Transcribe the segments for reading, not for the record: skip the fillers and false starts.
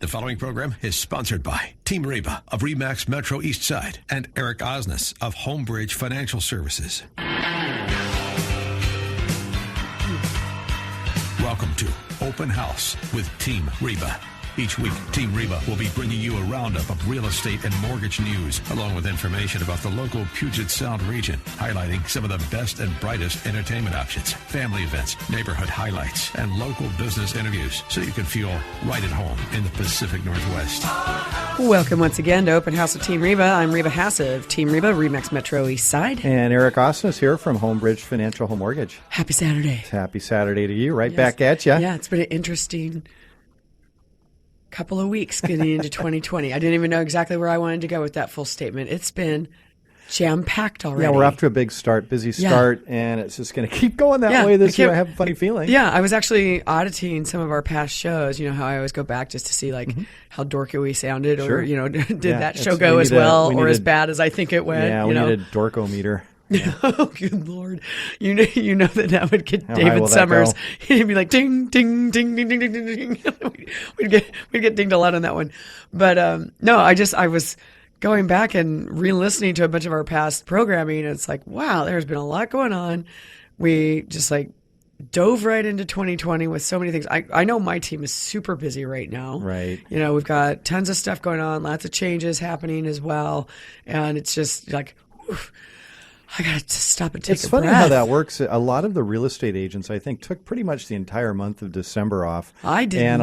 The following program is sponsored by Team Reba of Remax Metro East Side and Eric Osnes of Homebridge Financial Services. Welcome to Open House with Team Reba. Each week, Team Reba will be bringing you a roundup of real estate and mortgage news, along with information about the local Puget Sound region, highlighting some of the best and brightest entertainment options, family events, neighborhood highlights, and local business interviews, so you can feel right at home in the Pacific Northwest. Welcome once again to Open House with Team Reba. I'm Reba Hasse of Team Reba, Remax Metro East Side. And Eric Osnes here from Homebridge Financial Home Mortgage. Happy Saturday. Happy Saturday to you. Right back at you. Yeah, it's been an interesting couple of weeks getting into 2020. I didn't even know exactly where I wanted to go with that full statement. It's been jam-packed already. Yeah, we're off to a big start, busy start, and it's just going to keep going that way this year. I have a funny feeling. Yeah, I was actually auditing some of our past shows. You know how I always go back just to see how dorky we sounded, or did that show go as well or as bad as I think it went? Yeah, we need a dorkometer. Yeah. Oh, good Lord. You know that would get David Summers. He'd be like, ding, ding, ding, ding, ding, ding, ding, ding. We'd get dinged a lot on that one. But no, I was going back and re-listening to a bunch of our past programming. And it's like, wow, there's been a lot going on. We just dove right into 2020 with so many things. I know my team is super busy right now. Right. You know, we've got tons of stuff going on, lots of changes happening as well. And it's just like, oof, I got to stop and take a breath. It's funny how that works. A lot of the real estate agents, I think, took pretty much the entire month of December off. I did not. And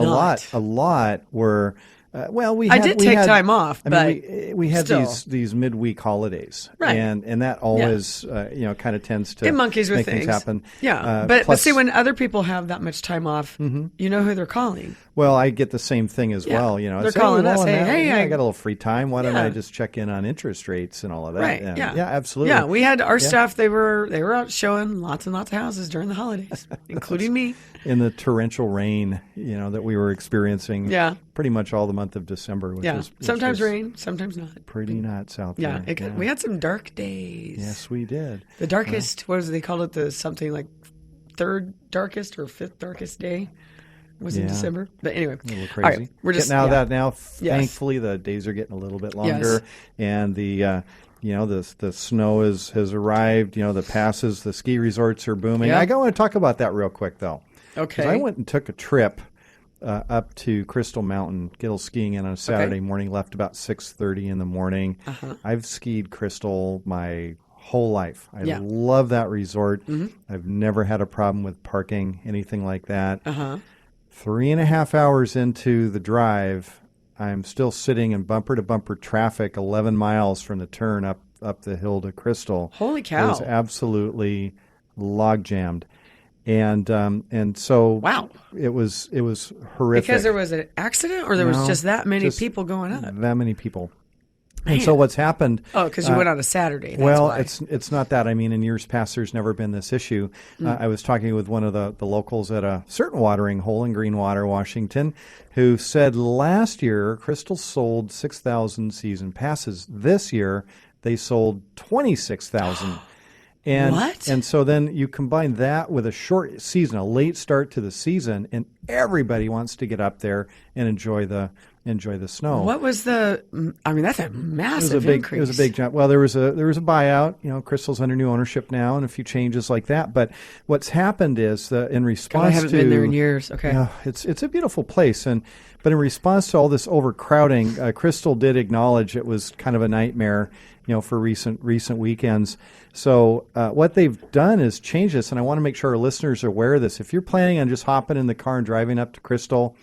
a lot were, I did take time off, but we had still these midweek holidays. Right. And that always, kind of tends to it monkeys with make things happen. Yeah. But see, when other people have that much time off, you know who they're calling. Well, I get the same thing as well. You know, they're calling us, hey, I got a little free time. Why don't I just check in on interest rates and all of that? Right. Yeah, absolutely. Yeah, we had our stuff. They were out showing lots and lots of houses during the holidays, including me. In the torrential rain, that we were experiencing. Pretty much all the month of December. Which sometimes rain, sometimes not. Pretty nuts out there. Yeah, we had some dark days. Yes, we did. The darkest, what was it, they called it, the something like third darkest or fifth darkest day was in December. But anyway, a little crazy. All right, we're just thankfully the days are getting a little bit longer, and the the snow has arrived. The passes, the ski resorts are booming. I want to talk about that real quick though. Okay. 'Cause I went and took a trip up to Crystal Mountain, get a little skiing in on a Saturday morning, left about 6:30 in the morning. I've skied Crystal my whole life. I love that resort. I've never had a problem with parking, anything like that. 3.5 hours into the drive, I'm still sitting in bumper-to-bumper traffic 11 miles from the turn up the hill to Crystal. Holy cow. It was absolutely log-jammed. And so wow, it was horrific. Because there was an accident, or there was just that many people going up? That many people. And so what's happened? Oh, because you went on a Saturday. That's why. It's not that. I mean, in years past, there's never been this issue. I was talking with one of the locals at a certain watering hole in Greenwater, Washington, who said last year Crystal sold 6,000 season passes. This year, they sold 26,000. What? And so then you combine that with a short season, a late start to the season, and everybody wants to get up there and enjoy the snow. What was that's a massive increase. It was a big jump. Well, there was a buyout. Crystal's under new ownership now, and a few changes like that. But what's happened is in response I haven't been there in years. Okay, it's a beautiful place, but in response to all this overcrowding, Crystal did acknowledge it was kind of a nightmare, for recent weekends. So what they've done is change this, and I want to make sure our listeners are aware of this. If you're planning on just hopping in the car and driving up to Crystal,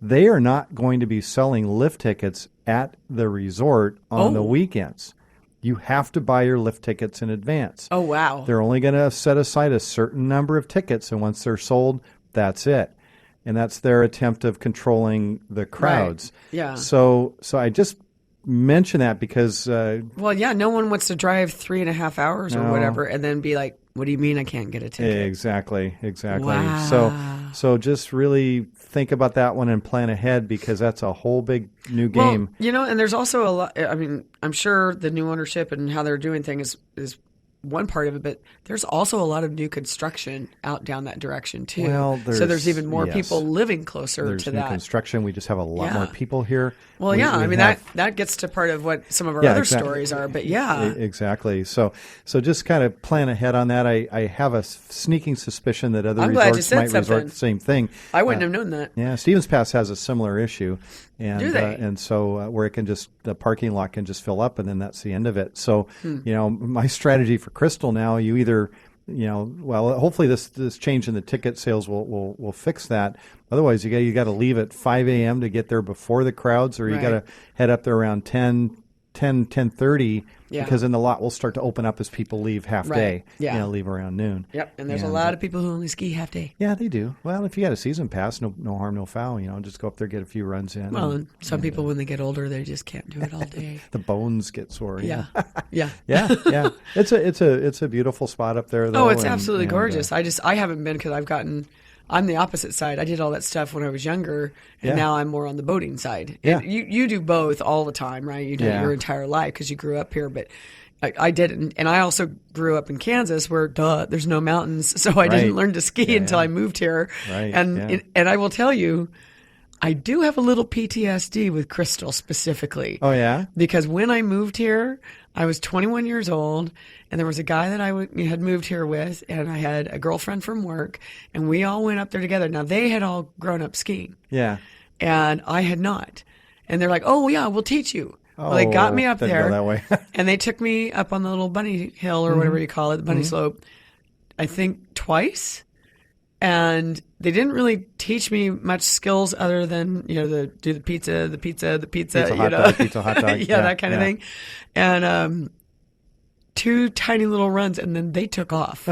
they are not going to be selling lift tickets at the resort on the weekends. You have to buy your lift tickets in advance. Oh, wow. They're only going to set aside a certain number of tickets, and once they're sold, that's it. And that's their attempt of controlling the crowds. Right. Yeah. So I just mention that because... no one wants to drive 3.5 hours or whatever and then be like, what do you mean I can't get a ticket? Exactly. Wow. So just really think about that one and plan ahead, because that's a whole big new game. Well, and there's also a lot. I mean, I'm sure the new ownership and how they're doing things is one part of it, but there's also a lot of new construction out down that direction too. Well, so there's even more people living closer there's to new that. construction. We just have a lot more people here. Well, I mean, that gets to part of what some of our other stories are, but Exactly. So just kind of plan ahead on that. I have a sneaking suspicion that other resorts might resort to the same thing. I wouldn't have known that. Yeah, Stevens Pass has a similar issue. And, do they? And so where the parking lot can just fill up, and then that's the end of it. So, my strategy for Crystal now, you either, hopefully this change in the ticket sales will fix that. Otherwise, you got to leave at 5 a.m. to get there before the crowds, or you got to head up there around 10:30, because then the lot will start to open up as people leave half day. Yeah. Leave around noon. Yep. And there's a lot of people who only ski half day. Yeah, they do. Well, if you got a season pass, no harm, no foul. Just go up there, get a few runs in. Well, and some people when they get older, they just can't do it all day. The bones get sore. Yeah. Yeah. It's a beautiful spot up there, though. Oh, it's absolutely gorgeous. I haven't been because I'm the opposite side. I did all that stuff when I was younger, and now I'm more on the boating side. Yeah. You do both all the time, right? You do it your entire life because you grew up here, but I didn't. And I also grew up in Kansas where, there's no mountains, so I didn't learn to ski until I moved here. Right. And I will tell you, I do have a little PTSD with Crystal specifically. Oh, yeah? Because when I moved here, I was 21 years old, and there was a guy that I had moved here with, and I had a girlfriend from work, and we all went up there together. Now, they had all grown up skiing. Yeah. And I had not. And they're like, oh, yeah, we'll teach you. Well, they got me up there, go that way. and they took me up on the little bunny hill or whatever you call it, the bunny slope, I think twice. And they didn't really teach me much skills other than, do the pizza, hot dog. That kind of thing. And 2 tiny little runs, and then they took off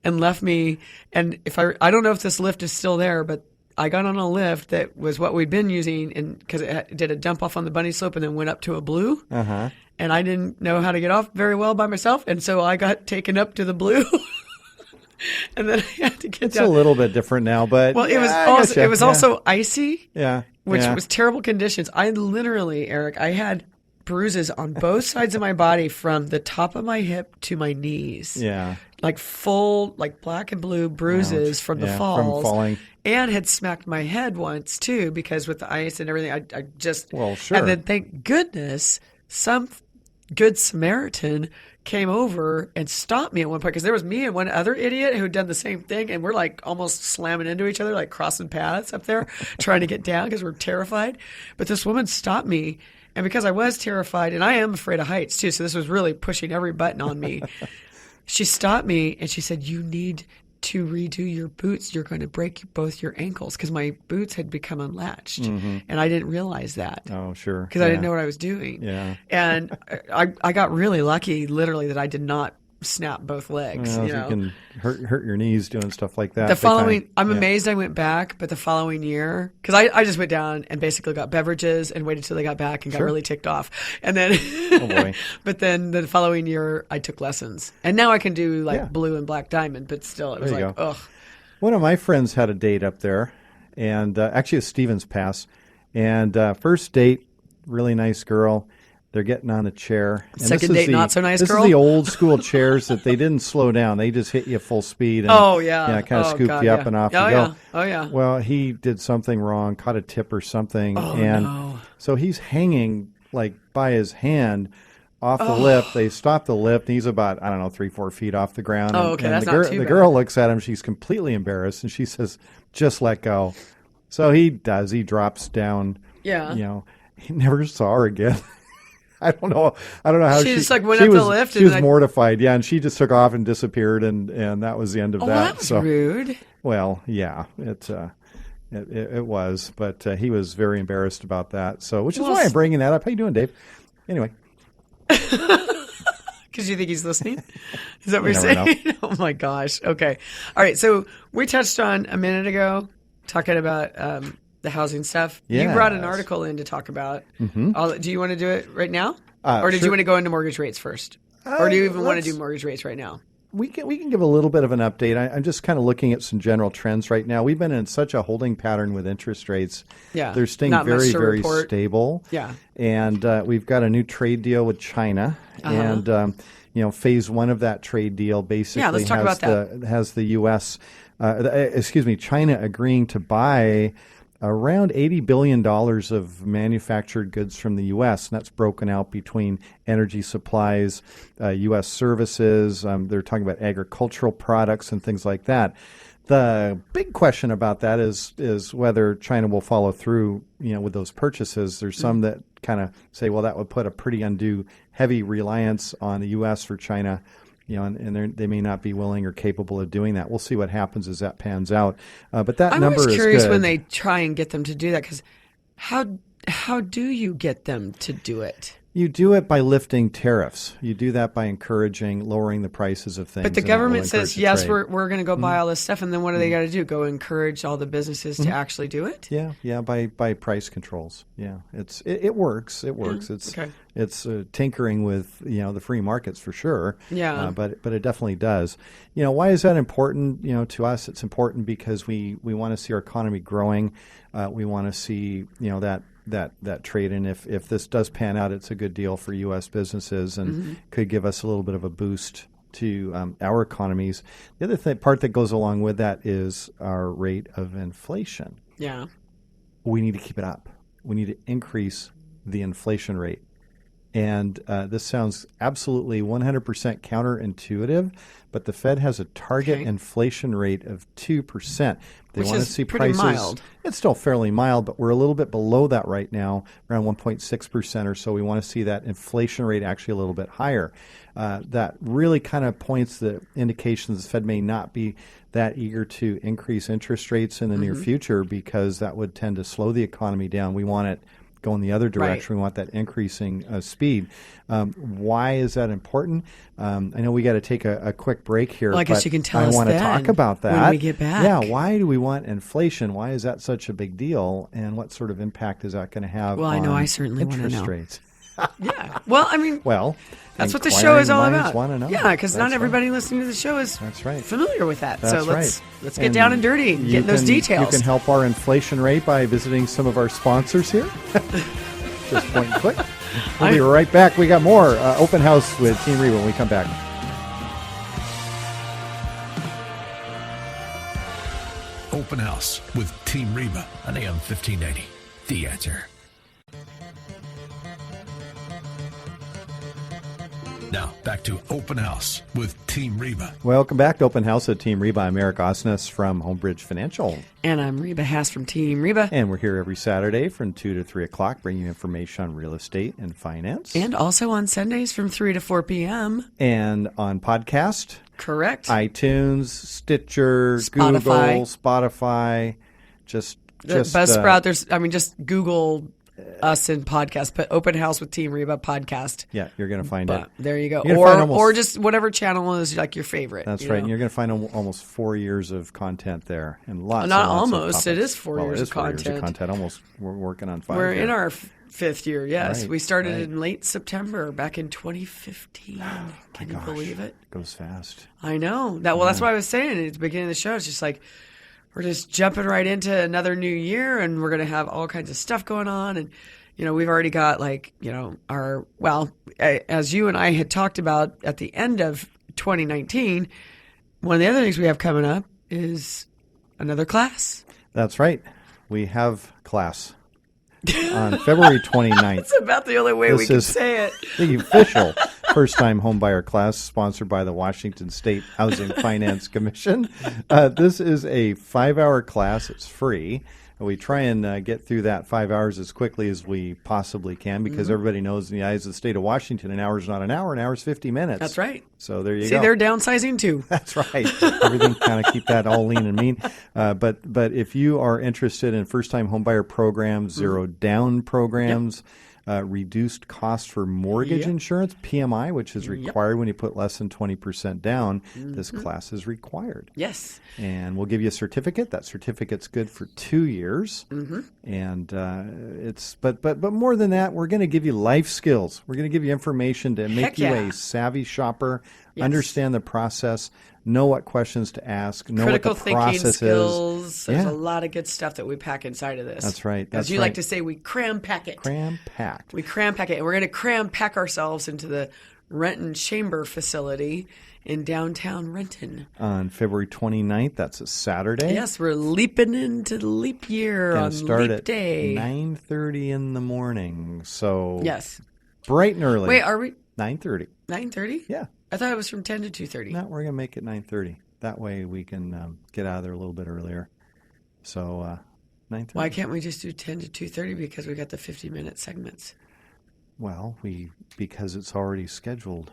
and left me. And I don't know if this lift is still there, but I got on a lift that was what we'd been using, and because it did a dump off on the bunny slope and then went up to a blue. And I didn't know how to get off very well by myself, and so I got taken up to the blue. And then I had to get down. It's a little bit different now, but it was also icy. Yeah, which was terrible conditions. I literally, Eric, I had bruises on both sides of my body from the top of my hip to my knees. Yeah, like full, like black and blue bruises from the falls, from falling, and had smacked my head once too because with the ice and everything, I just sure. And then thank goodness some good Samaritan came over and stopped me at one point because there was me and one other idiot who had done the same thing, and we're like almost slamming into each other, like crossing paths up there trying to get down because we're terrified. But this woman stopped me, and because I was terrified, and I am afraid of heights too, so this was really pushing every button on me. She stopped me and she said, "You need to redo your boots. You're going to break both your ankles," because my boots had become unlatched, and I didn't realize that. Oh, sure. Because I didn't know what I was doing. Yeah. And I got really lucky, literally, that I did not snap both legs. Well, you can hurt your knees doing stuff like that. The following, I'm amazed I went back, but the following year, because I just went down and basically got beverages and waited till they got back and got really ticked off. And then, oh boy. But then the following year, I took lessons. And now I can do blue and black diamond, but still, it was ugh. One of my friends had a date up there, and actually a Stevens Pass. And first date, really nice girl. They're getting on a chair. And second date, not so nice girl? This is the old school chairs that they didn't slow down. They just hit you full speed. And, kind of scooped you up and off you go. Oh, yeah. Well, he did something wrong, caught a tip or something. So he's hanging by his hand off the lift. They stopped the lift. And he's about, 3-4 feet off the ground. Oh, okay, that's not too bad. The girl looks at him. She's completely embarrassed. And she says, "Just let go." So he does. He drops down. Yeah. He never saw her again. I don't know how she just went up the lift. She was mortified, and she just took off and disappeared, and that was the end of that. That was rude. Well, yeah, it was, but he was very embarrassed about that. So, which is why I'm bringing that up. How you doing, Dave? Anyway, because you think he's listening? Is that what you're saying? Oh my gosh. Okay. All right. So we touched on a minute ago talking about the housing stuff. Yes. You brought an article in to talk about. Do you want to do it right now? Or did you want to go into mortgage rates first? Or do you even want to do mortgage rates right now? We can give a little bit of an update. I'm just kind of looking at some general trends right now. We've been in such a holding pattern with interest rates. Yeah. They're staying very, very stable. Yeah. And we've got a new trade deal with China. And, phase one of that trade deal basically let's talk about that. Has the U.S. China agreeing to buy around $80 billion of manufactured goods from the U.S., and that's broken out between energy supplies, U.S. services. They're talking about agricultural products and things like that. The big question about that is whether China will follow through, with those purchases. There's some that kind of say, well, that would put a pretty undue heavy reliance on the U.S. for China, and they may not be willing or capable of doing that. We'll see what happens as that pans out. But that number is good. I'm always curious when they try and get them to do that, because how do you get them to do it? You do it by lifting tariffs. You do that by lowering the prices of things. But the government says, yes, we're going to go buy all this stuff, and then what do they got to do? Go encourage all the businesses to actually do it? Yeah, by price controls. Yeah, it works. It works. It's tinkering with the free markets for sure. Yeah, but it definitely does. Why is that important? To us, it's important because we want to see our economy growing. We want to see that trade, and if this does pan out, it's a good deal for U.S. businesses and could give us a little bit of a boost to our economies. The other part that goes along with that is our rate of inflation. Yeah, we need to keep it up. We need to increase the inflation rate. And this sounds absolutely 100% counterintuitive, but the Fed has a target inflation rate of 2%. They want to see prices. Mild. It's still fairly mild, but we're a little bit below that right now, around 1.6% or so. We want to see that inflation rate actually a little bit higher. That really kind of points the indications the Fed may not be that eager to increase interest rates in the near future, because that would tend to slow the economy down. We want it going the other direction. We want that increasing speed. Why is that important? I know we got to take a quick break here. Well, I guess you can tell us I want to talk about that when we get back. Yeah, why do we want inflation? Why is that such a big deal? And what sort of impact is that going to have on I know. I certainly want to know. interest rates? Yeah. Well, I mean, that's what the show is all about. Yeah, because not everybody listening to the show is familiar with that. So let's get down and dirty and get those details. You can help our inflation rate by visiting some of our sponsors here. Just point and click. We'll be right back. We got more Open House with Team Reba when we come back. Open House with Team Reba on AM 1580. The Answer. Now, back to Open House with Team Reba. Welcome back to Open House with Team Reba. I'm Eric Osnes from Homebridge Financial. And I'm Reba Haas from Team Reba. And we're here every Saturday from 2 to 3 o'clock, bringing you information on real estate and finance. And also on Sundays from 3 to 4 p.m. And on podcast. Correct. iTunes, Stitcher, Google, Spotify. Just Buzzsprout. Just Google us in podcast, but Open House with Team Reba podcast. Yeah, you're going to find it. There you go. Or just whatever channel is like your favorite. That's right. And you're going to find almost 4 years of content there, and lots. Not and lots almost. Of it is 4 years of content. 4 years of content. Almost. We're working on 5. We're in our 5th year. Yes, we started in late September back in 2015. Can you believe it? It goes fast. I know that. Well, that's what I was saying at the beginning of the show. It's just like, we're just jumping right into another new year, and we're going to have all kinds of stuff going on. And, we've already got as you and I had talked about at the end of 2019, one of the other things we have coming up is another class. That's right. We have class on February 29th. That's about the only way we can say it. The official first-time homebuyer class, sponsored by the Washington State Housing Finance Commission. This is a 5-hour class. It's free. We try and get through that 5 hours as quickly as we possibly can, because everybody knows in the eyes of the state of Washington, an hour is not an hour. An hour is 50 minutes. That's right. So there you go. See, they're downsizing too. That's right. Everything kind of keep that all lean and mean. But if you are interested in first-time homebuyer programs, zero-down programs, reduced cost for mortgage insurance, PMI, which is required when you put less than 20% down, this class is required. Yes. And we'll give you a certificate. That certificate's good for 2 years. And but more than that, we're going to give you life skills. We're going to give you information to make you a savvy shopper, understand the process, know what questions to ask, know what the process is. Critical thinking skills. There's a lot of good stuff that we pack inside of this. That's right. As you like to say, we cram pack it. Cram packed. We cram pack it. And we're going to cram pack ourselves into the Renton Chamber facility in downtown Renton. On February 29th, that's a Saturday. Yes, we're leaping into the leap year Gonna on start leap at day. 9:30 in the morning. So Yes. bright and early. Wait, are we 9:30? 9:30? Yeah. I thought it was from 10 to 2:30. No, we're gonna make it 9:30. That way we can get out of there a little bit earlier. So 9:30. Why can't we just do 10 to 2:30 because we got the 50-minute segments? Well, because it's already scheduled.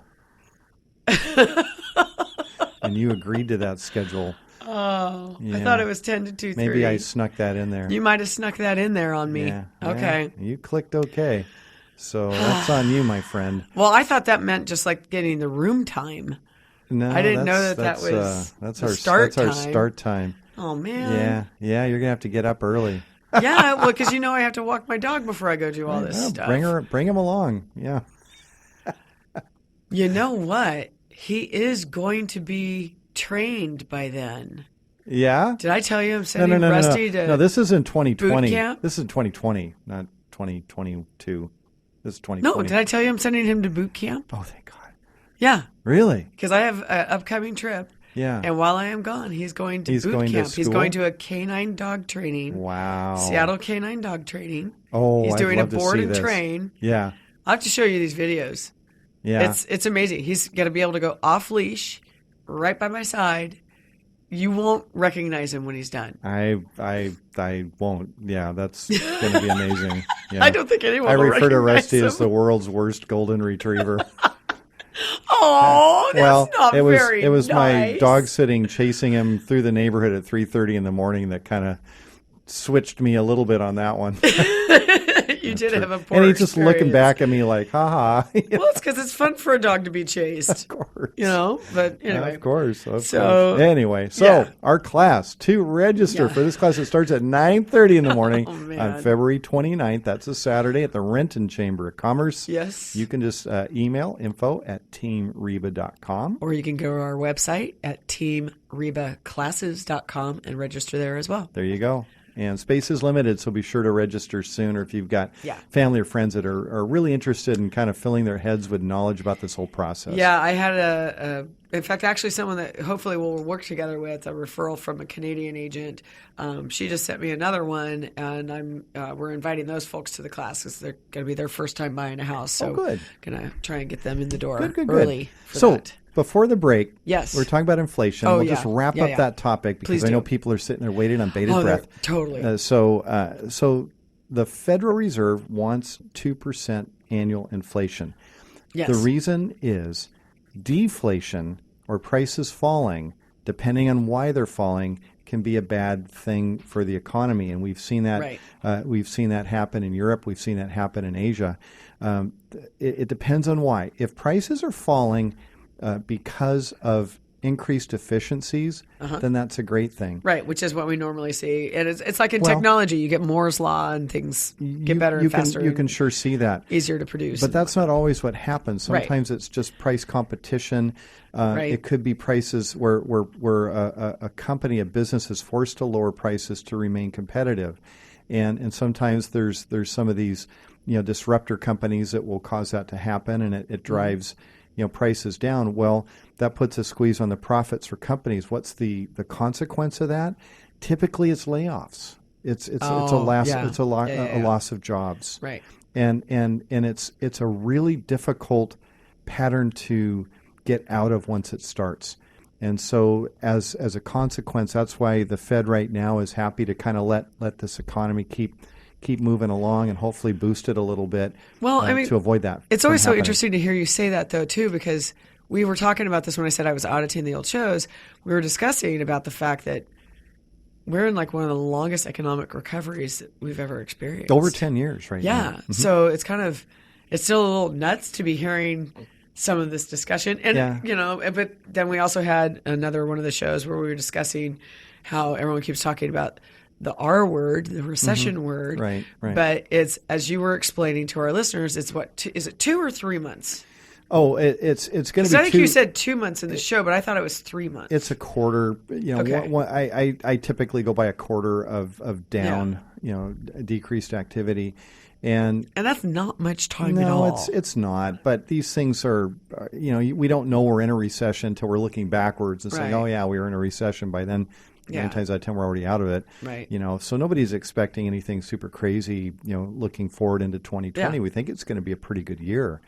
And you agreed to that schedule. Oh, Yeah. I thought it was 10 to 2:30. Maybe I snuck that in there. You might have snuck that in there on me. Yeah, Okay. yeah, you clicked okay. So that's on you, my friend. Well, I thought that meant just like getting the room time. No, I didn't know that was that's the our start that's our time. start time. Oh, man. Yeah, you're gonna have to get up early. Yeah, well, because I have to walk my dog before I go do all this stuff. Bring him along. Yeah. You know what? He is going to be trained by then. Yeah. Did I tell you I'm sending Rusty to No, this is in 2020. boot camp? This is in 2020, not 2022. This is 2020. No, did I tell you I'm sending him to boot camp? Oh, thank God. Yeah, Really? because I have an upcoming trip. Yeah. And while I am gone, he's going to He's boot going to camp. He's school? going to a canine dog training. Wow. Seattle canine dog training. Oh, He's I'd doing a love to board see and this. train. Yeah. I'll have to show you these videos. Yeah. It's amazing. He's going to be able to go off leash, right by my side. You won't recognize him when he's done. I won't. Yeah, that's going to be amazing. Yeah. I don't think anyone I will refer to recognize Rusty him. as the world's worst golden retriever. Oh, that's not it was very it was my nice. dog sitting chasing him through the neighborhood at 3:30 in the morning that kind of switched me a little bit on that one. You did have a poor And he's just looking experience. back at me like, haha. Well, it's because it's fun for a dog to be chased. Of course. But anyway. Of course. So, anyway, yeah. our class, to register for this class, it starts at 9:30 in the morning Oh, man. on February 29th. That's a Saturday at the Renton Chamber of Commerce. Yes. You can just email info@teamreba.com. Or you can go to our website at teamrebaclasses.com and register there as well. There you go. And space is limited, so be sure to register soon. Or if you've got family or friends that are really interested in kind of filling their heads with knowledge about this whole process. Yeah, I had in fact, actually someone that hopefully we'll work together with, a referral from a Canadian agent. She just sent me another one, and we're inviting those folks to the class because they're going to be their first time buying a house. So good. Going to try and get them in the door Good. early for So that. before the break, Yes. we're talking about inflation. Oh, We'll yeah. just wrap Yeah, up yeah. that topic because Please I know do. people are sitting there waiting on bated Oh, breath. totally. So the Federal Reserve wants 2% annual inflation. Yes. The reason is deflation or prices falling, depending on why they're falling, can be a bad thing for the economy, and we've seen that. Right. We've seen that happen in Europe. We've seen that happen in Asia. It depends on why. If prices are falling because of increased efficiencies, then that's a great thing. Right, which is what we normally see. And it's like in technology, you get Moore's Law and things get better and faster. You can sure see that. Easier to produce. But that's not always what happens. Right. Sometimes it's just price competition. Right. It could be prices where a company, a business is forced to lower prices to remain competitive. And sometimes there's some of these disruptor companies that will cause that to happen, and it drives prices down. Well, that puts a squeeze on the profits for companies. What's the consequence of that? Typically, it's layoffs. It's a loss of jobs. Right. And it's a really difficult pattern to get out of once it starts. And so as a consequence, that's why the Fed right now is happy to kind of let this economy keep moving along and hopefully boost it a little bit. Well, to avoid that. It's always from so happening. interesting to hear you say that, though, too, because we were talking about this when I said I was auditing the old shows. We were discussing about the fact that we're in like one of the longest economic recoveries that we've ever experienced. Over 10 years right now. Yeah. Mm-hmm. So it's still a little nuts to be hearing some of this discussion. And, but then we also had another one of the shows where we were discussing how everyone keeps talking about the R word, the recession word. Right. But it's, as you were explaining to our listeners, it's is it 2 or 3 months? Oh, it's going to be. I think you said 2 months in the show, but I thought it was 3 months. It's a quarter. Okay. I typically go by a quarter of down. Decreased activity, and that's not much time at all. No, it's not. But these things are. We don't know we're in a recession until we're looking backwards and saying, "Oh yeah, we were in a recession." By then, 9 times out of 10, we're already out of it. Right. So nobody's expecting anything super crazy. Looking forward into 2020, we think it's going to be a pretty good year.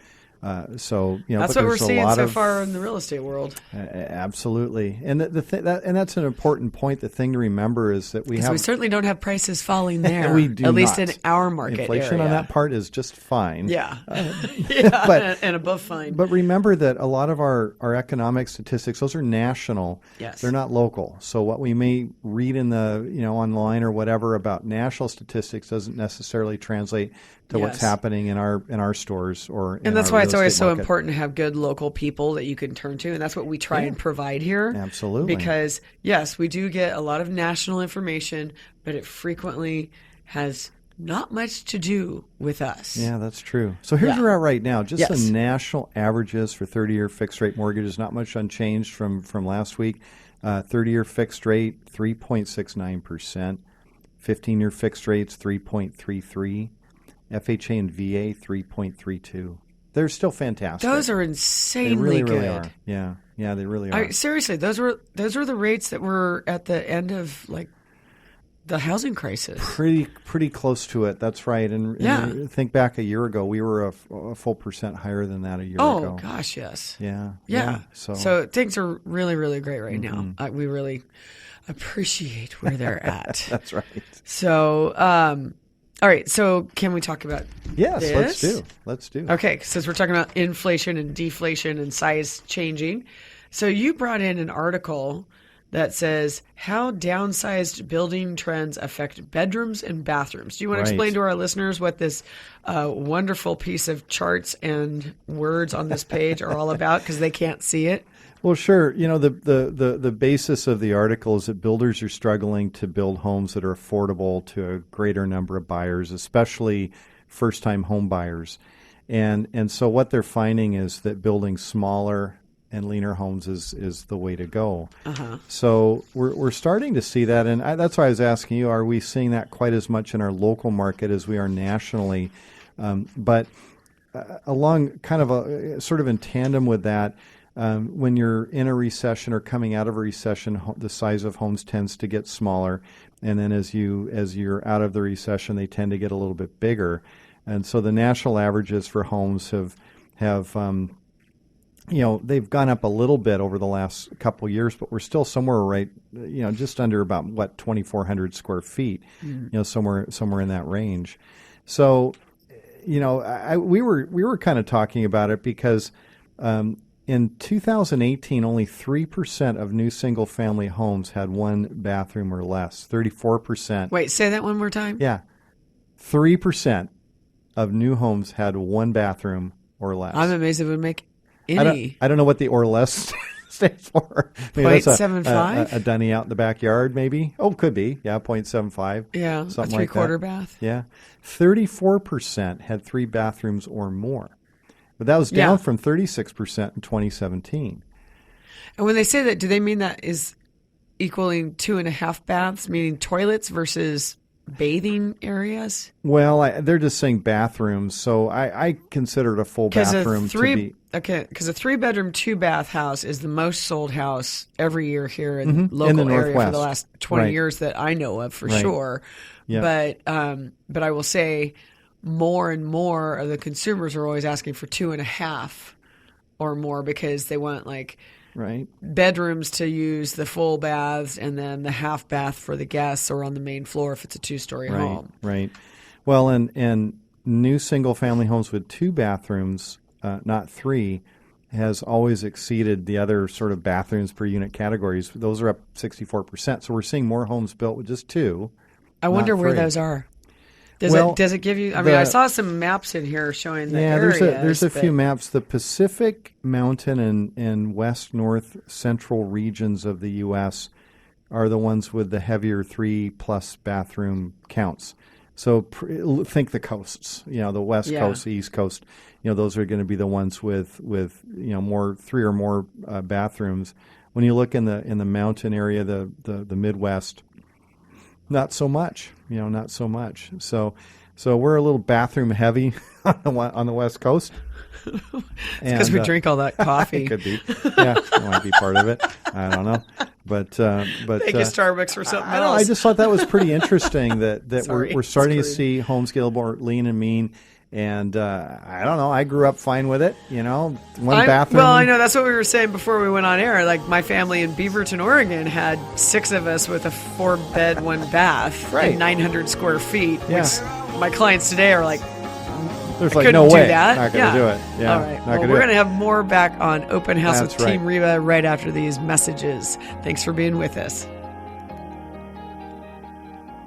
That's what we're seeing so far in the real estate world. Absolutely, and and that's an important point. The thing to remember is that we certainly don't have prices falling there. We do at least in our market. Inflation area. On that part is just fine. Yeah, and above fine. But remember that a lot of our economic statistics, those are national. Yes, they're not local. So what we may read in the online or whatever about national statistics doesn't necessarily translate to what's happening in our stores or. And that's why it's always so important to have good local people that you can turn to, and that's what we try and provide here. Absolutely. Because yes, we do get a lot of national information, but it frequently has not much to do with us. Yeah, that's true. So here's where we're at right now. Just the national averages for 30-year fixed rate mortgages, not much unchanged from last week. 30-year fixed rate 3.69%, 15-year fixed rates 3.33%. FHA and VA 3.32. They're still fantastic. Those are insanely good. They really are. Yeah, they really are. Seriously, those were the rates that were at the end of the housing crisis. Pretty close to it. That's right. And think back a year ago, we were a full % higher than that a year ago. Oh gosh, yes. Yeah. So things are really, really great right now. We really appreciate where they're at. That's right. So. All right, so can we talk about this? Let's do. Okay, since we're talking about inflation and deflation and size changing. So you brought in an article that says how downsized building trends affect bedrooms and bathrooms. Do you want to explain to our listeners what this wonderful piece of charts and words on this page are all about because they can't see it? Well, sure. The basis of the article is that builders are struggling to build homes that are affordable to a greater number of buyers, especially first-time home buyers. And so what they're finding is that building smaller and leaner homes is the way to go. So we're starting to see that, and that's why I was asking you, are we seeing that quite as much in our local market as we are nationally? But along kind of sort of in tandem with that, when you're in a recession or coming out of a recession, the size of homes tends to get smaller, and then as you're out of the recession, they tend to get a little bit bigger. And so the national averages for homes have they've gone up a little bit over the last couple of years, but we're still somewhere just under about 2,400 square feet, somewhere in that range. So, we were kind of talking about it because. In 2018, only 3% of new single-family homes had one bathroom or less. 34%. Wait, say that one more time? Yeah. 3% of new homes had one bathroom or less. I'm amazed it would make any. I don't know what the or less stands for. 0.75? A dunny out in the backyard, maybe. Oh, could be. Yeah, 0.75. Yeah, something a three-quarter bath. Yeah. 34% had 3 bathrooms or more. But that was down from 36% in 2017. And when they say that, do they mean that is equaling 2.5 baths, meaning toilets versus bathing areas? Well, they're just saying bathrooms, so I consider it a full bathroom to be... Okay, because a 3-bedroom, 2-bath house is the most sold house every year here in the local area for the last 20 years that I know of for sure. Yep. But I will say... more and more of the consumers are always asking for 2.5 or more because they want bedrooms to use the full baths and then the half bath for the guests or on the main floor if it's a 2-story home. Right. Well, and new single family homes with 2 bathrooms, not 3, has always exceeded the other sort of bathrooms per unit categories. Those are up 64%. So we're seeing more homes built with just 2. I wonder where those are. Does it give you? I mean, I saw some maps in here showing the areas. There's a few maps. The Pacific Mountain and West, North, Central regions of the U.S. are the ones with the heavier 3+ bathroom counts. think the coasts, the West Coast, the East Coast, those are going to be the ones with more 3 or more bathrooms. When you look in the mountain area, the Midwest, not so much, not so much. So we're a little bathroom heavy on the West Coast. Because we drink all that coffee. It could be. Yeah, that might be part of it. I don't know. But thank you, Starbucks, for something else. I just thought that was pretty interesting that Sorry, we're starting to see homes get a little more lean and mean. And I don't know. I grew up fine with it. One bathroom. Well, I know that's what we were saying before we went on air. Like my family in Beaverton, Oregon, had 6 of us with a 4-bed, 1 bath, and 900 square feet. Yeah. Which my clients today are like, there's I like no way. Do that. Not going to do it. Yeah. All right. Well, we're going to have more back on Open House with Team Reba right after these messages. Thanks for being with us.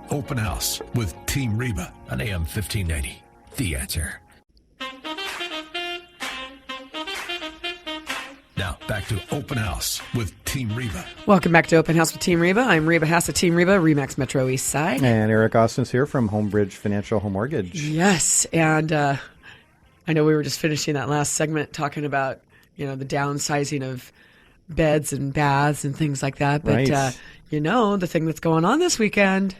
Open House with Team Reba on AM 1590. The Answer. Now, back to Open House with Team Reba. Welcome back to Open House with Team Reba. I'm Reba Haas of Team Reba, Remax Metro East Side. And Eric Austin's here from Homebridge Financial Home Mortgage. Yes, and I know we were just finishing that last segment talking about, the downsizing of beds and baths and things like that. But, the thing that's going on this weekend...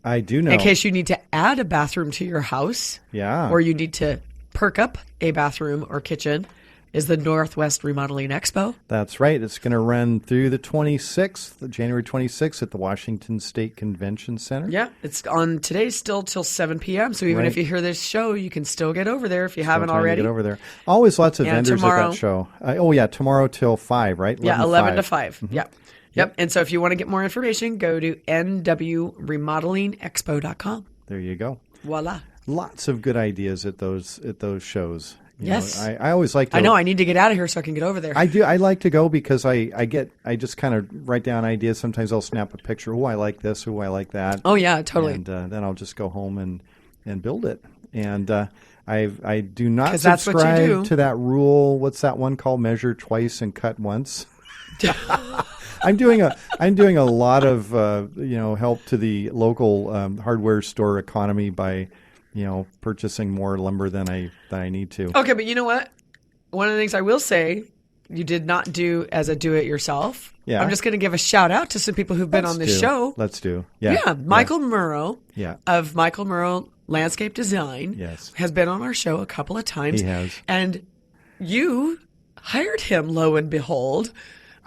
I do know. In case you need to add a bathroom to your house. Yeah. Or you need to perk up a bathroom or kitchen, is the Northwest Remodeling Expo. That's right. It's going to run through the 26th, January 26th at the Washington State Convention Center. Yeah. It's on today still till 7 p.m. So even if you hear this show, you can still get over there if you haven't already. Get over there. Always lots of vendors at that show. Tomorrow till 5, right? 11 to 5. Mm-hmm. Yeah. Yep. And so if you want to get more information, go to nwremodelingexpo.com. There you go. Voila. Lots of good ideas at those shows. Yes. I always like to. I know. I need to get out of here so I can get over there. I do. I like to go because I just kind of write down ideas. Sometimes I'll snap a picture. Oh, I like this. Oh, I like that. Oh, yeah, totally. And then I'll just go home and build it. And I do not that's what you subscribe do. to that rule. What's that one called? Measure twice and cut once. I'm doing a lot of help to the local hardware store economy by purchasing more lumber than I need to. Okay, but you know what? One of the things I will say you did not do as a do-it-yourself. Yeah. I'm just going to give a shout out to some people who've been on this show. Let's do. Yeah. Michael Murrow. Yeah. Of Michael Murrow Landscape Design. Yes. Has been on our show a couple of times. He has. And you hired him, lo and behold.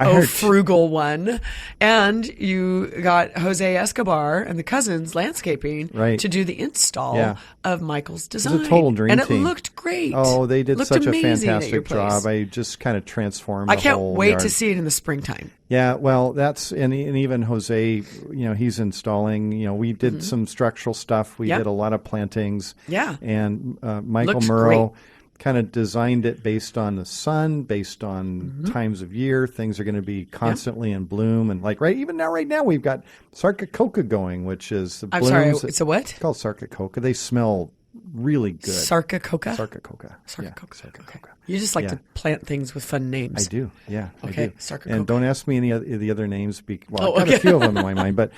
heard frugal one. And you got Jose Escobar and the Cousins Landscaping to do the install of Michael's design. It was a total dream and team. it looked great. Oh, they did such a fantastic job. I just kind of transformed I the can't whole wait yard. to see it in the springtime. Yeah, well, that's and even Jose, he's installing. We did some structural stuff. We did a lot of plantings. Yeah, and Michael Looked Murrow great. kind of designed it based on the sun, based on times of year. Things are going to be constantly in bloom, and right now we've got Sarcococa going, which is the blooms. I'm sorry, it's a what? It's called Sarcococa. They smell really good. Sarcococa. Sarcococa. Sarcococa. Okay. You just like to plant things with fun names. I do. Yeah. Okay. I do. Sarcococa. And don't ask me any of the other names. I've got a few of them in my mind. But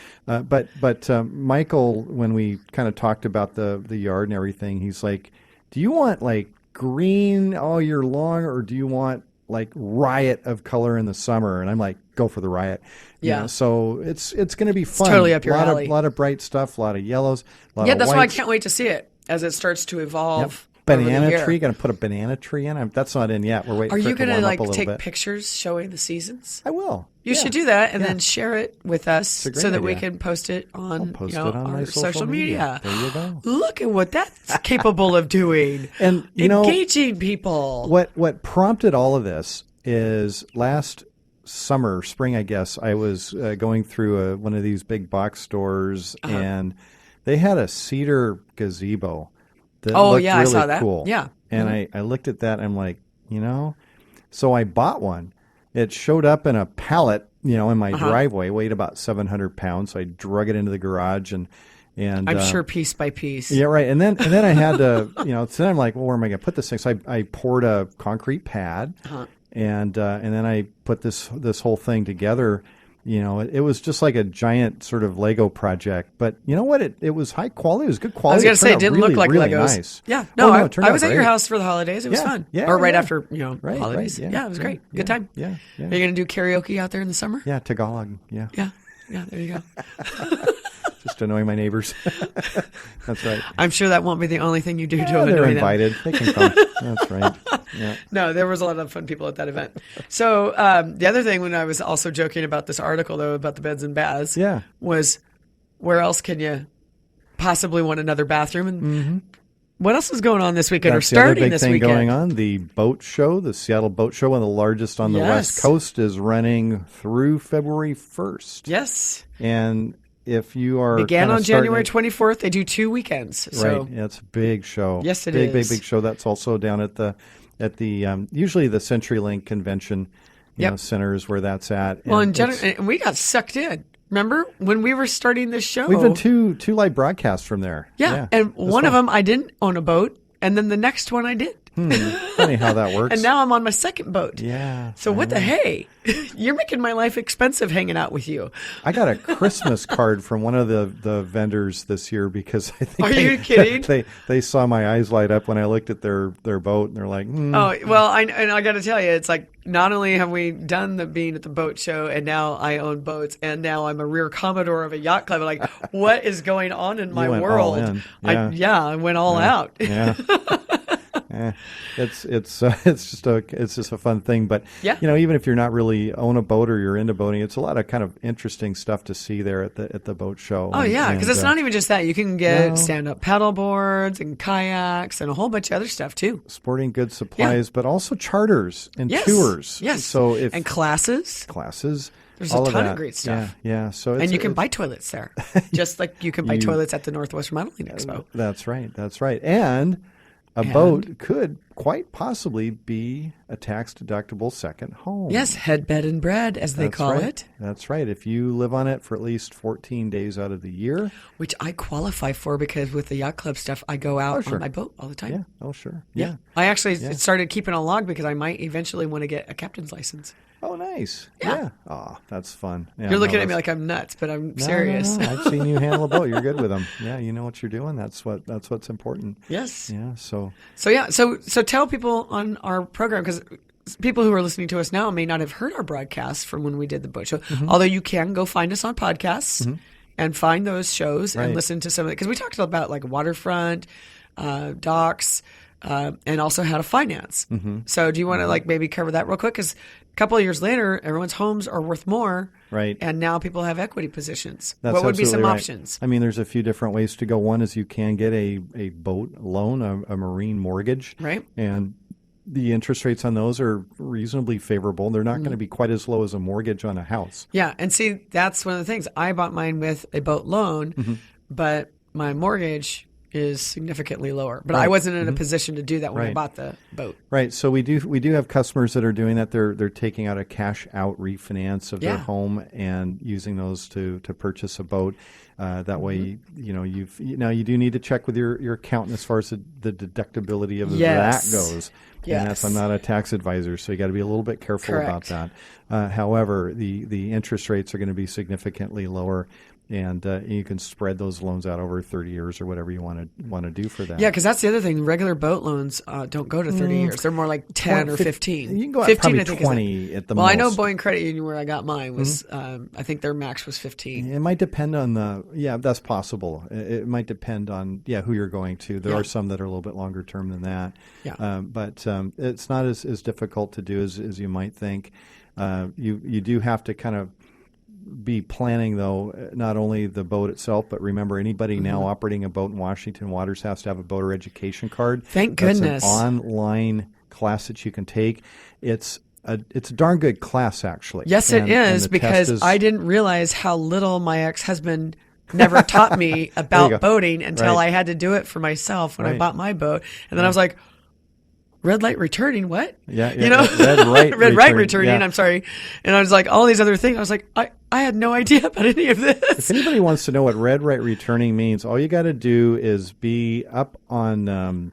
Michael, when we kind of talked about the yard and everything, he's like, "Do you want green all year long, or do you want riot of color in the summer?" And I'm like, "Go for the riot." Yeah. So it's going to be fun. It's totally up your alley. A lot of bright stuff. A lot of yellows. A lot of that's whites. why I can't wait to see it as it starts to evolve. Banana tree. Going to put a banana tree in. That's not in yet. We're waiting. Are for you it to warm up a little take bit. pictures showing the seasons? I will. You should do that and then share it with us so great that we idea. can post it on, Post it on our my social media. There you go. Look at what that's capable of doing. And engaging people. What prompted all of this is last spring, I guess, I was going through one of these big box stores and they had a cedar gazebo that looked really I saw that. cool. Yeah. And I looked at that and I'm like, so I bought one. It showed up in a pallet, in my driveway, weighed about 700 pounds. So I drug it into the garage and I'm sure piece by piece. Yeah, right. And then I had to, so then I'm like, well, where am I going to put this thing? So I poured a concrete pad and then I put this whole thing together. It was just like a giant sort of Lego project. But you know what? It was high quality. It was good quality. I was going to say, it didn't really, look like really Legos. Nice. Yeah. No, it I was at great. your house for the holidays. It was fun. Yeah, or right after, holidays. Right, yeah, it was great. Good time. Yeah. Are you going to do karaoke out there in the summer? Yeah, Tagalog. Yeah. Yeah. Yeah, there you go. Just annoying my neighbors. That's right. I'm sure that won't be the only thing you do to annoy them. They're invited. They can come. That's right. Yeah. No, there was a lot of fun people at that event. So the other thing, when I was also joking about this article, though, about the beds and baths, was where else can you possibly want another bathroom? And what else is going on this weekend or starting this weekend? Going on, the boat show, the Seattle Boat Show, one of the largest on the West Coast, is running through February 1st. Yes. And if you are began on January 24th, they do 2 weekends. So. Right, yeah, it's a big show. Yes, it is. Big show. That's also down at the usually the CenturyLink Convention Center is where that's at. Well, and we got sucked in. Remember when we were starting this show? We've done two live broadcasts from there. Yeah, and one of them I didn't own a boat, and then the next one I did. Funny how that works. And now I'm on my second boat. Yeah. So what the hey? You're making my life expensive hanging out with you. I got a Christmas card from one of the vendors this year because I think Are you kidding? They saw my eyes light up when I looked at their boat and they're like, Oh, well, I got to tell you, it's like not only have we done the being at the boat show and now I own boats and now I'm a rear commodore of a yacht club. Like, what is going on in my world? All in. I went all out. Yeah. It's just a fun thing, but even if you're not really own a boat or you're into boating, it's a lot of kind of interesting stuff to see there at the boat show. Oh yeah, because it's not even just that. You can get stand-up paddle boards and kayaks and a whole bunch of other stuff too. Sporting goods supplies, but also charters and tours. Yes. So and classes. There's a ton of great stuff. Yeah. So you can buy toilets there, just like you can buy toilets at the Northwest Remodeling Expo. That's right. And a boat could quite possibly be a tax-deductible second home. Yes, head, bed, and bread, as they call it. That's right. If you live on it for at least 14 days out of the year. Which I qualify for because with the yacht club stuff, I go out on my boat all the time. Yeah. Oh, sure. Yeah. I actually started keeping a log because I might eventually want to get a captain's license. Oh, nice. Yeah. Oh, that's fun. Yeah, you're looking at me like I'm nuts, but I'm serious. No. I've seen you handle a boat. You're good with them. Yeah, you know what you're doing. That's what's important. Yes. Yeah. So tell people on our program, because people who are listening to us now may not have heard our broadcast from when we did the boat show. Although you can go find us on podcasts and find those shows and listen to some of it, because we talked about like waterfront, docks, and also how to finance. So do you want to maybe cover that real quick? Because a couple of years later, everyone's homes are worth more. Right. And now people have equity positions. That's what would be some right. options? I mean, there's a few different ways to go. One is you can get a boat loan, a marine mortgage. Right. And the interest rates on those are reasonably favorable. They're not going to be quite as low as a mortgage on a house. Yeah. And see, that's one of the things. I bought mine with a boat loan, but my mortgage is significantly lower. But I wasn't in a position to do that when I bought the boat. Right. So we do have customers that are doing that. They're taking out a cash out refinance of their home and using those to purchase a boat. That way, you do need to check with your accountant as far as the deductibility of that goes. Yes. And I'm not a tax advisor, so you got to be a little bit careful about that. However, the interest rates are going to be significantly lower. And you can spread those loans out over 30 years or whatever you want to do for that. Yeah, because that's the other thing. Regular boat loans don't go to 30 years. They're more like 10 or 15. You can go out 15, probably I think, 20 at the most. Well, I know Boeing Credit Union, where I got mine, was I think their max was 15. It might depend on that's possible. It might depend on who you're going to. There are some that are a little bit longer term than that. Yeah. But it's not as difficult to do as you might think. You do have to kind of be planning, though, not only the boat itself, but remember, anybody now operating a boat in Washington waters has to have a boater education card. Thank goodness. That's an online class that you can take. It's a darn good class, actually. Yes, it is, because I didn't realize how little my ex-husband never taught me about boating until I had to do it for myself when I bought my boat. And then I was like, red light returning, what? Yeah. Red right returning, I'm sorry. And I was like, all these other things. I was like, I had no idea about any of this. If anybody wants to know what red right returning means, all you got to do is be up on,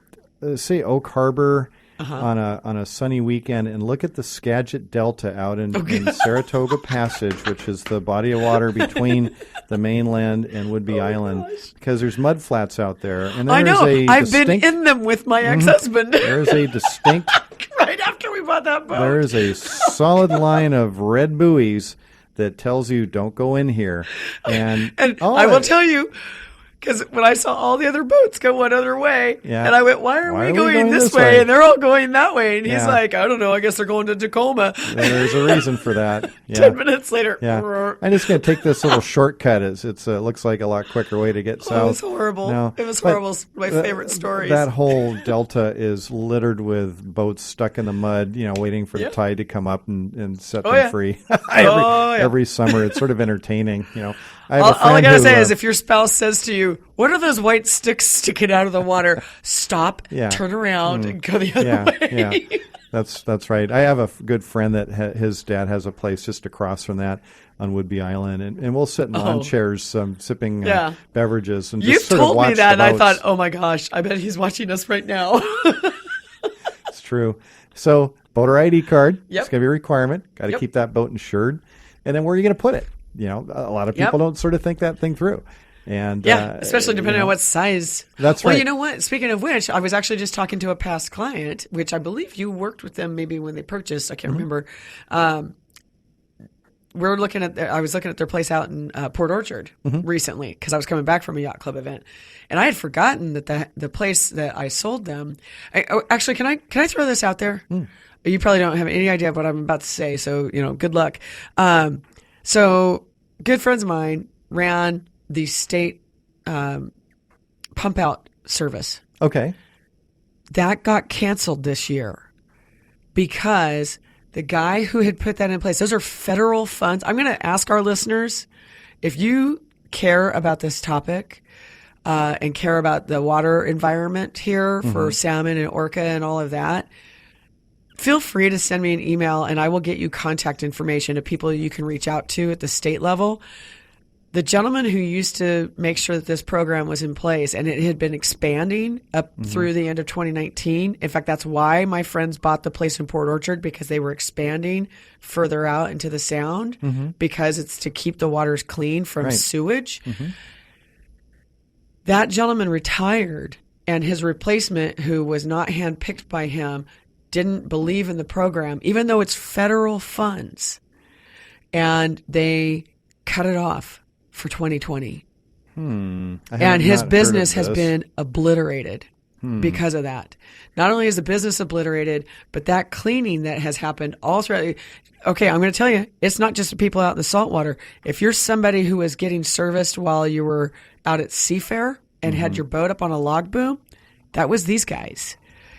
say, Oak Harbor, on a sunny weekend and look at the Skagit Delta out in Saratoga Passage, which is the body of water between the mainland and Whidbey Island, because there's mud flats out there. And I know. I've been in them with my ex-husband. There's a distinct... right after we bought that boat. There is a solid line of red buoys that tells you don't go in here. And I will tell you, because when I saw all the other boats go one other way, and I went, why are we going this way? And they're all going that way. And he's like, I don't know. I guess they're going to Tacoma. There's a reason for that. 10 minutes later. Yeah. I'm just going to take this little shortcut. It looks like a lot quicker way to get south. It was horrible. No, it was horrible. It's my favorite stories. That whole delta is littered with boats stuck in the mud, waiting for the tide to come up and set them free. Every summer. It's sort of entertaining, All I got to say is if your spouse says to you, what are those white sticks sticking out of the water? Stop, turn around, and go the other way. Yeah. That's right. I have a good friend that his dad has a place just across from that on Whidbey Island, and we'll sit in lawn chairs sipping beverages. And just You've told me that, and I thought, oh my gosh, I bet he's watching us right now. It's true. So, voter ID card, it's going to be a requirement. Got to keep that boat insured. And then where are you going to put it? A lot of people don't sort of think that thing through. And especially depending on what size. That's right. Well, you know what? Speaking of which, I was actually just talking to a past client, which I believe you worked with them maybe when they purchased. I can't remember. I was looking at their place out in Port Orchard recently because I was coming back from a yacht club event, and I had forgotten that the place that I sold them. Actually, can I throw this out there? You probably don't have any idea of what I'm about to say, so good luck. So good friends of mine ran the state pump out service. Okay. That got canceled this year because the guy who had put that in place, those are federal funds. I'm going to ask our listeners, if you care about this topic and care about the water environment here for salmon and orca and all of that, feel free to send me an email and I will get you contact information of people you can reach out to at the state level. The gentleman who used to make sure that this program was in place, and it had been expanding up through the end of 2019. In fact, that's why my friends bought the place in Port Orchard, because they were expanding further out into the Sound, because it's to keep the waters clean from sewage. That gentleman retired, and his replacement, who was not handpicked by him, didn't believe in the program, even though it's federal funds. And they cut it off for 2020. And his business has been obliterated because of that. Not only is the business obliterated, but that cleaning that has happened all throughout. Okay, I'm going to tell you, it's not just the people out in the saltwater. If you're somebody who was getting serviced while you were out at Seafair and had your boat up on a log boom, that was these guys.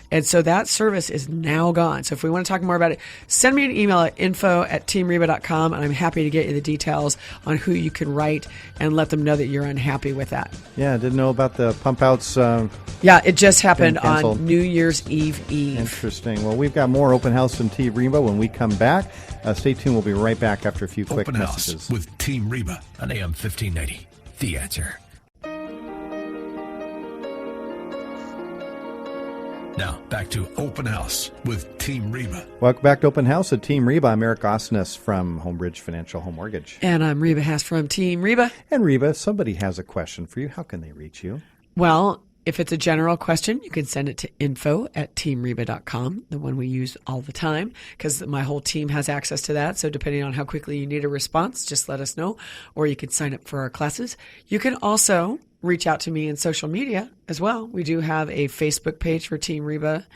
And so that service is now gone. So if we want to talk more about it, send me an email at info@teamreba.com, and I'm happy to get you the details on who you can write and let them know that you're unhappy with that. Yeah, I didn't know about the pump outs. Yeah, it just happened on New Year's Eve. Interesting. Well, we've got more Open House and Team Reba when we come back. Stay tuned. We'll be right back after a few quick messages. Open House with Team Reba on AM 1590. The Answer. Now, back to Open House with Team Reba. Welcome back to Open House with Team Reba. I'm Eric Osnes from Homebridge Financial Home Mortgage. And I'm Reba Haas from Team Reba. And Reba, if somebody has a question for you, how can they reach you? Well, if it's a general question, you can send it to info@teamreba.com, the one we use all the time, because my whole team has access to that. So depending on how quickly you need a response, just let us know, or you can sign up for our classes. You can also reach out to me in social media as well. We do have a Facebook page for Team Reba,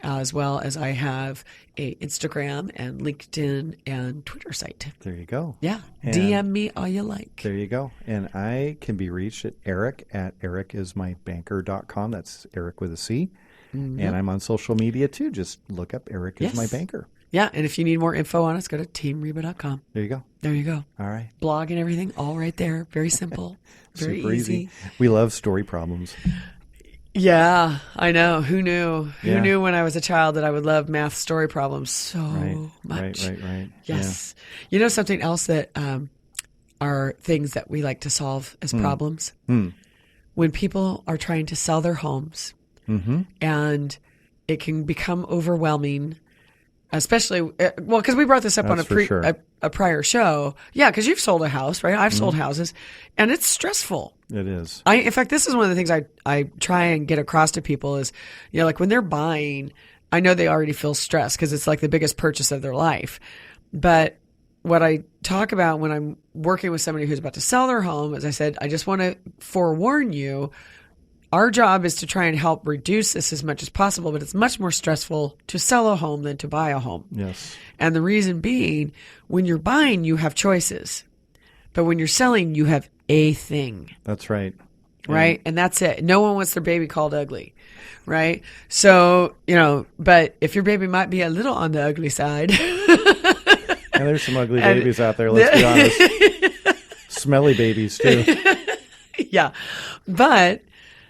as well as I have a Instagram and LinkedIn and Twitter site. There you go. Yeah. And DM me all you like. There you go. And I can be reached at eric@ericismybanker.com. That's Eric with a C. And I'm on social media too. Just look up Eric is my banker. Yeah, and if you need more info on us, go to teamreba.com. There you go. There you go. All right. Blog and everything, all right there. Very simple. Very super easy. We love story problems. Yeah, I know. Who knew? Who knew when I was a child that I would love math story problems so much? Right. Yes. Yeah. You know something else that are things that we like to solve as problems? When people are trying to sell their homes and it can become overwhelming, especially, because we brought this up on a prior show. Yeah, because you've sold a house, right? I've sold houses, and it's stressful. It is. In fact, this is one of the things I try and get across to people is, like when they're buying, I know they already feel stressed because it's like the biggest purchase of their life. But what I talk about when I'm working with somebody who's about to sell their home, as I said, I just want to forewarn you, our job is to try and help reduce this as much as possible, but it's much more stressful to sell a home than to buy a home. Yes. And the reason being, when you're buying, you have choices. But when you're selling, you have a thing. That's right. Right? And that's it. No one wants their baby called ugly. Right? So, but if your baby might be a little on the ugly side. And there's some ugly babies out there, let's be honest. Smelly babies, too. Yeah. But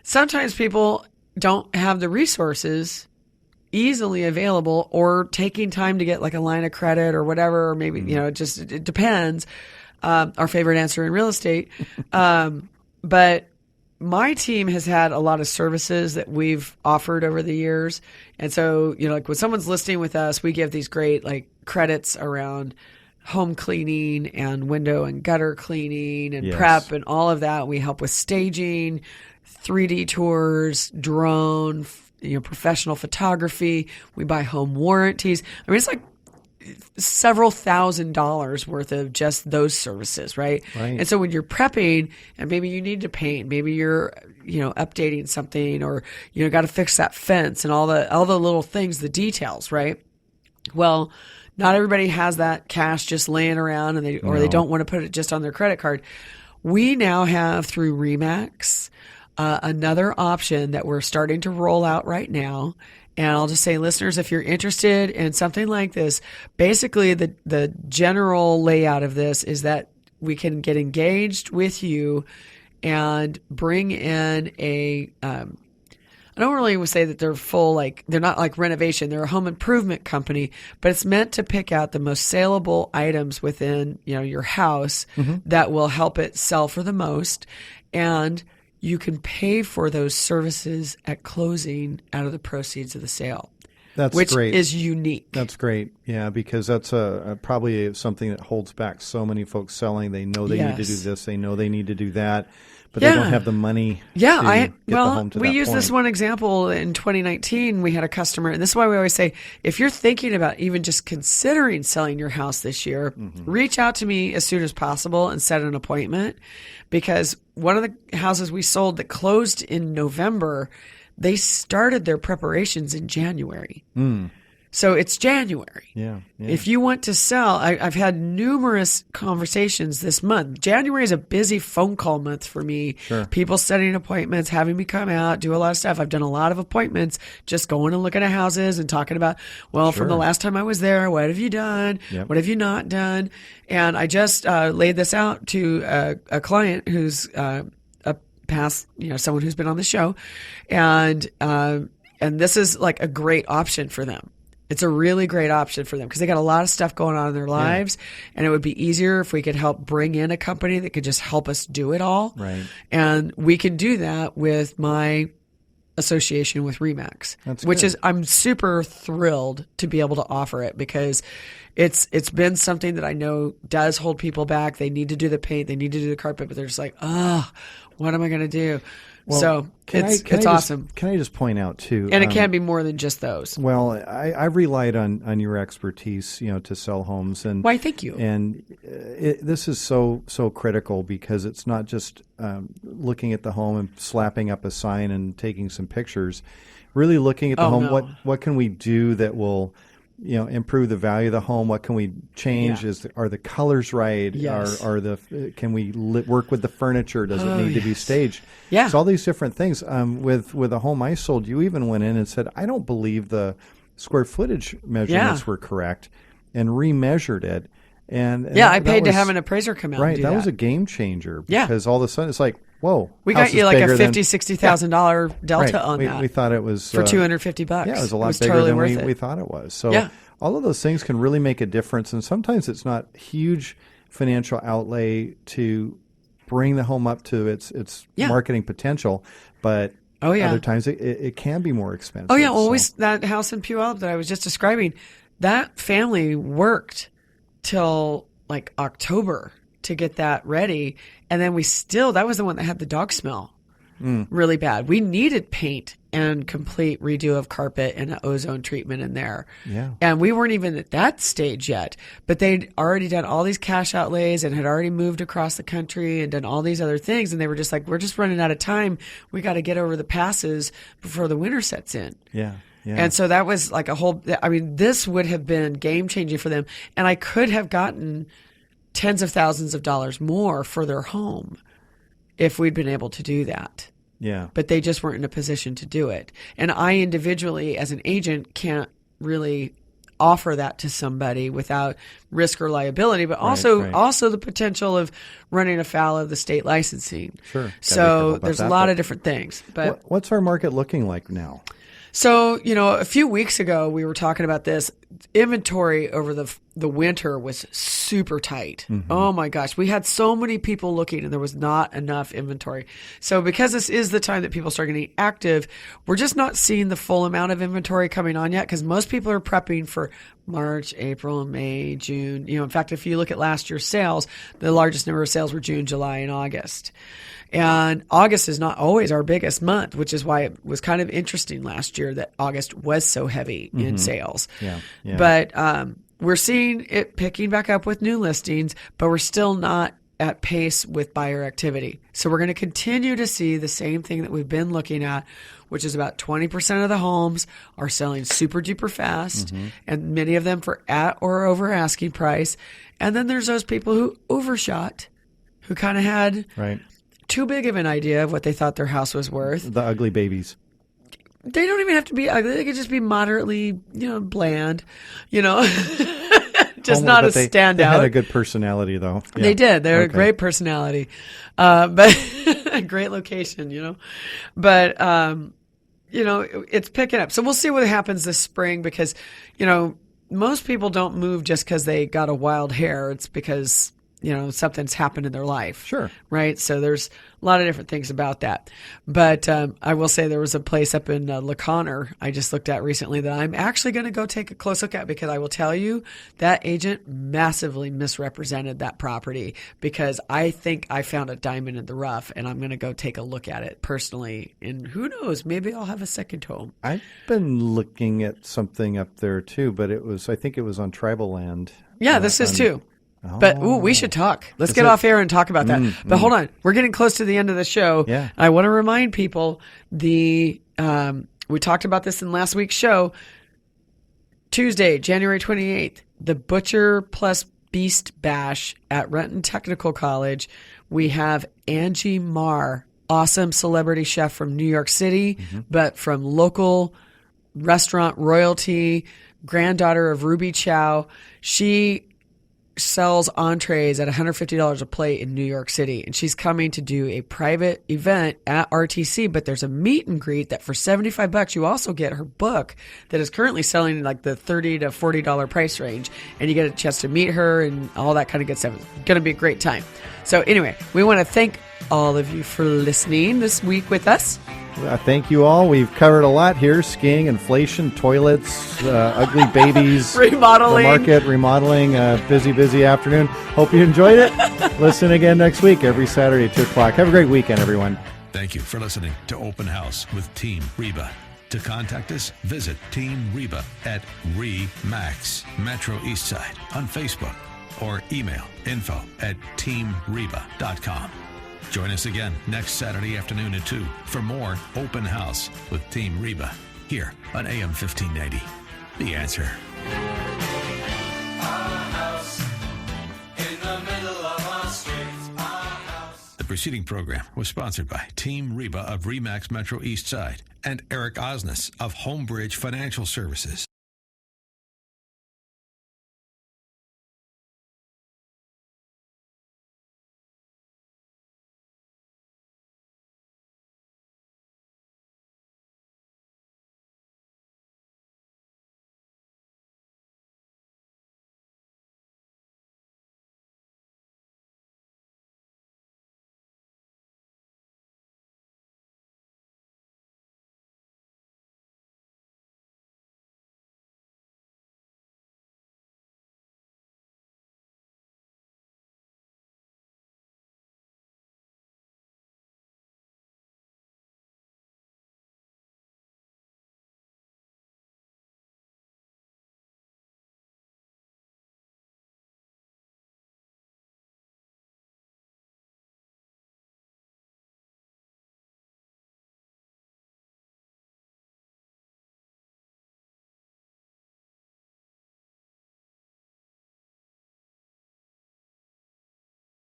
sometimes people don't have the resources easily available or taking time to get like a line of credit or whatever, or maybe, it depends. Our favorite answer in real estate. But my team has had a lot of services that we've offered over the years. And so, like when someone's listing with us, we give these great like credits around home cleaning and window and gutter cleaning and prep and all of that. We help with staging, 3D tours, drone, professional photography. We buy home warranties. I mean, it's like several $1,000s worth of just those services, right? And so when you're prepping and maybe you need to paint, maybe you're, updating something or, got to fix that fence and all the little things, the details, right? Well, not everybody has that cash just laying around and they don't want to put it just on their credit card. We now have through Remax, another option that we're starting to roll out right now. And I'll just say, listeners, if you're interested in something like this, basically the general layout of this is that we can get engaged with you and bring in I don't really say that they're full, like they're not like renovation. They're a home improvement company, but it's meant to pick out the most saleable items within, your house that will help it sell for the most. And you can pay for those services at closing out of the proceeds of the sale. That's which great. Is unique. That's great. Yeah, because that's probably something that holds back so many folks selling. They know they need to do this. They know they need to do that, but they don't have the money to get the home to that point. We used this one example in 2019. We had a customer, and this is why we always say, if you're thinking about even just considering selling your house this year, reach out to me as soon as possible and set an appointment, because one of the houses we sold that closed in November, they started their preparations in January. So it's January. Yeah. If you want to sell, I've had numerous conversations this month. January is a busy phone call month for me. Sure. People setting appointments, having me come out, do a lot of stuff. I've done a lot of appointments, just going and looking at houses and talking about, from the last time I was there, what have you done? What have you not done? And I just laid this out to a client who's past, someone who's been on the show, and this is like a great option for them. It's a really great option for them because they got a lot of stuff going on in their lives, and it would be easier if we could help bring in a company that could just help us do it all. Right. And we can do that with my association with Remax, which is, I'm super thrilled to be able to offer it because it's been something that I know does hold people back. They need to do the paint, they need to do the carpet, but they're just like, what am I going to do? Well, so it's awesome. Can I just point out too? And it can be more than just those. Well, I've relied on your expertise, to sell homes, and why? Thank you. And this is so critical because it's not just looking at the home and slapping up a sign and taking some pictures. Really looking at the home. No. What can we do that will improve the value of the home? What can we change? Are the colors right? Yes. Can we work with the furniture? Does it need to be staged? Yeah. So all these different things. With a home I sold, you even went in and said, I don't believe the square footage measurements were correct, and remeasured it. And I paid to have an appraiser come out. Right. And do that was a game changer because all of a sudden it's like, whoa, we got you like a $50,000-$60,000 delta on that. We thought it was for $250. Yeah, it was a lot bigger than we thought it was. So all of those things can really make a difference, and sometimes it's not huge financial outlay to bring the home up to its marketing potential, but Oh, yeah. Other times it can be more expensive. Oh, yeah. Always that house in Puyallup that I was just describing, that family worked till like October to get that ready. And then that was the one that had the dog smell really bad. We needed paint and complete redo of carpet and an ozone treatment in there. Yeah. And we weren't even at that stage yet, but they'd already done all these cash outlays and had already moved across the country and done all these other things. And they were just like, we're just running out of time. We got to get over the passes before the winter sets in. Yeah. Yeah. And so that was like this would have been game changing for them. And I could have gotten tens of thousands of dollars more for their home if we'd been able to do that. Yeah. But they just weren't in a position to do it. And I individually, as an agent, can't really offer that to somebody without risk or liability, but also the potential of running afoul of the state licensing. Sure. So there's a lot of different things. But what's our market looking like now? So, a few weeks ago, we were talking about this. Inventory over the winter was super tight. Mm-hmm. Oh, my gosh. We had so many people looking, and there was not enough inventory. So because this is the time that people start getting active, we're just not seeing the full amount of inventory coming on yet because most people are prepping for March, April, May, June. In fact, if you look at last year's sales, the largest number of sales were June, July, and August. And August is not always our biggest month, which is why it was kind of interesting last year that August was so heavy in sales. Yeah. But we're seeing it picking back up with new listings, but we're still not at pace with buyer activity. So we're going to continue to see the same thing that we've been looking at, which is about 20% of the homes are selling super duper fast, and many of them for at or over asking price. And then there's those people who overshot, who kind of had too big of an idea of what they thought their house was worth. The ugly babies. They don't even have to be ugly. They could just be moderately, bland, just not a standout. They had a good personality, though. Yeah. They did. They had a great personality, but a great location, But, it's picking up. So we'll see what happens this spring because, most people don't move just because they got a wild hair. It's because something's happened in their life. Sure. Right. So there's a lot of different things about that. But I will say there was a place up in La Conner I just looked at recently that I'm actually going to go take a close look at because I will tell you that agent massively misrepresented that property because I think I found a diamond in the rough and I'm going to go take a look at it personally. And who knows, maybe I'll have a second home. I've been looking at something up there too, but I think it was on tribal land. Yeah, this is too. But we should talk. Let's get off air and talk about that. But hold on, we're getting close to the end of the show. Yeah. I want to remind people we talked about this in last week's show. Tuesday, January 28th, the Butcher plus Beast Bash at Renton Technical College. We have Angie Marr, awesome celebrity chef from New York City, but from local restaurant royalty, granddaughter of Ruby Chow. She sells entrees at $150 a plate in New York City, and she's coming to do a private event at RTC, but there's a meet and greet that for $75 you also get her book that is currently selling in like the $30 to $40 price range, and you get a chance to meet her and all that kind of good stuff. It's going to be a great time. So anyway, we want to thank all of you for listening this week with us. Thank you all. We've covered a lot here: skiing, inflation, toilets, ugly babies, remodeling, the market, remodeling. Busy afternoon. Hope you enjoyed it. Listen again next week, every Saturday at 2 o'clock. Have a great weekend, everyone. Thank you for listening to Open House with Team Reba. To contact us, visit Team Reba at RE/MAX Metro Eastside on Facebook or email info@teamreba.com. Join us again next Saturday afternoon at 2 for more Open House with Team Reba here on AM 1590. The Answer. The preceding program was sponsored by Team Reba of RE/MAX Metro Eastside and Eric Osnes of Homebridge Financial Services.